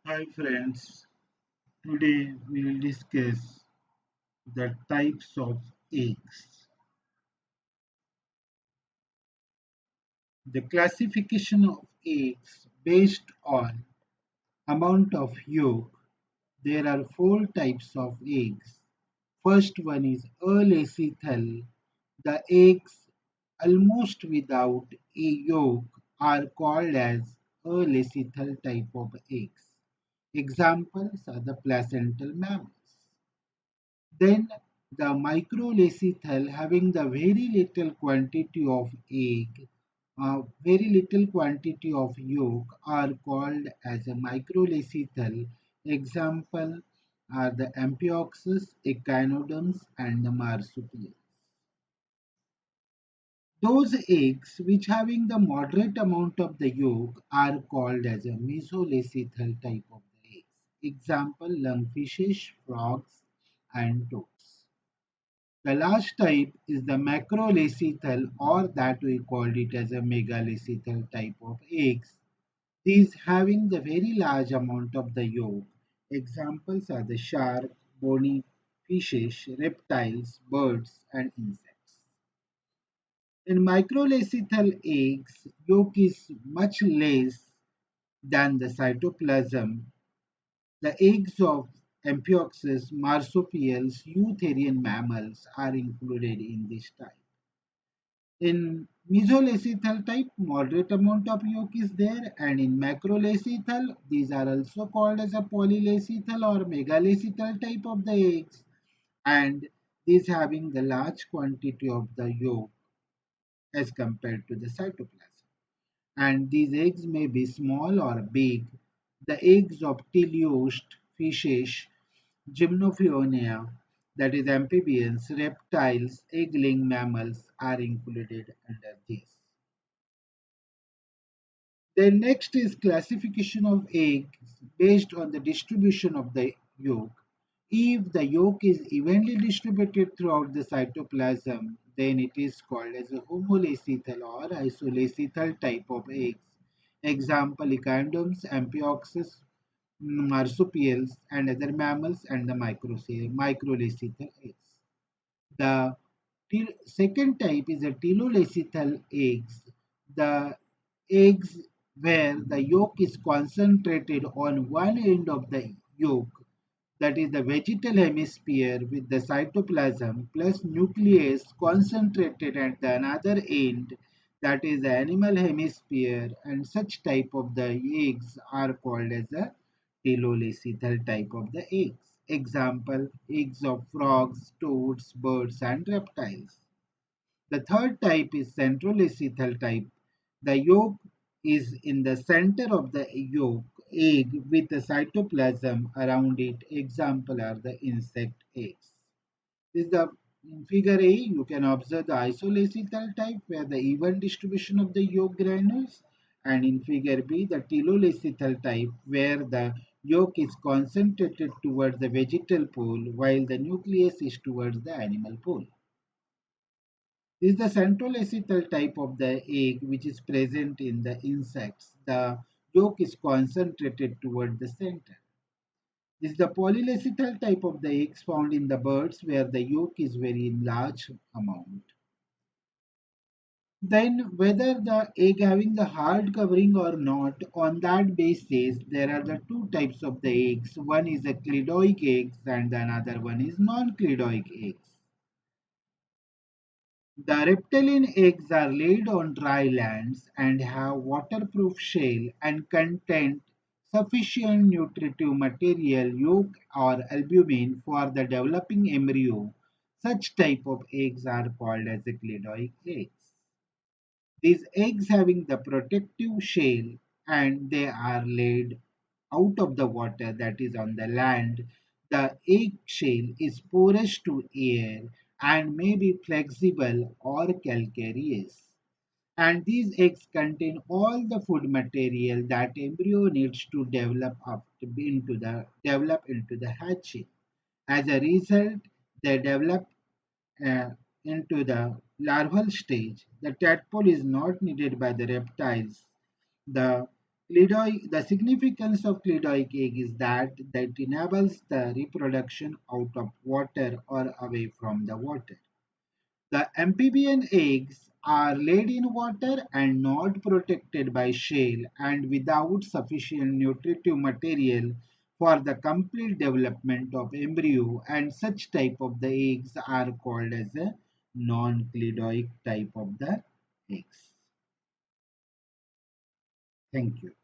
Hi friends, today we will discuss the types of eggs. The classification of eggs based on amount of yolk. There are four types of eggs. First one is Alacetal. The eggs almost without a yolk are called as Alacetal type of eggs. Examples are the placental mammals. Then the microlacetal having the very little quantity of egg, very little quantity of yolk are called as a microlacetal. Example are the Amphioxus, Echinoderms and the marsupials. Those eggs which having the moderate amount of the yolk are called as a mesolacytel type of the eggs. Example lungfishes, frogs and toads. The last type is the macrolacetal or that we called it as a megalacetal type of eggs. These having the very large amount of the yolk. Examples are the shark, bony fishes, reptiles, birds and insects. In microlacetal eggs, yolk is much less than the cytoplasm. The eggs of Amphioxus, marsupials, eutherian mammals are included in this type. In mesolacetal type, moderate amount of yolk is there, and in macrolacetal, these are also called as a polylacetal or megalacetal type of the eggs, and these having the large quantity of the yolk as compared to the cytoplasm. And these eggs may be small or big. The eggs of teleost fishes, gymnophionia, that is amphibians, reptiles, egg-laying mammals are included under this. Then next is classification of eggs based on the distribution of the yolk. If the yolk is evenly distributed throughout the cytoplasm, then it is called as a homolacetal or isolacetal type of eggs. Example, echinoderms, amphioxus, marsupials, and other mammals, and the microlacetal eggs. The second type is a telolecital eggs. The eggs where the yolk is concentrated on one end of the yolk, that is the vegetal hemisphere with the cytoplasm plus nucleus concentrated at the another end, that is the animal hemisphere, and such type of the eggs are called as the telolecital type of the eggs. Example, eggs of frogs, toads, birds and reptiles. The third type is centrolacetal type. The yolk is in the center of the yolk egg with the cytoplasm around it. Example are the insect eggs. This is the in figure A. You can observe the isolacetal type where the even distribution of the yolk granules, and in figure B the telolacetal type where the yolk is concentrated towards the vegetal pole while the nucleus is towards the animal pole. This is the central acetal type of the egg which is present in the insects. The yolk is concentrated toward the center. This is the polylacetal type of the eggs found in the birds where the yolk is very large amount. Then whether the egg having the hard covering or not, on that basis there are the two types of the eggs. One is the cladoic eggs and another one is non-cladoic eggs. The reptilian eggs are laid on dry lands and have waterproof shell and contain sufficient nutritive material, yolk or albumin for the developing embryo. Such type of eggs are called as the cladoic eggs. These eggs having the protective shell and they are laid out of the water, that is on the land. The egg shell is porous to air and may be flexible or calcareous. And these eggs contain all the food material that embryo needs to develop into the hatching. As a result, they develop uh, into the larval stage. The tadpole is not needed by the reptiles. The The significance of cleidoic egg is that enables the reproduction out of water or away from the water. The amphibian eggs are laid in water and not protected by shell and without sufficient nutritive material for the complete development of embryo, and such type of the eggs are called as a non-cleidoic type of the eggs. Thank you.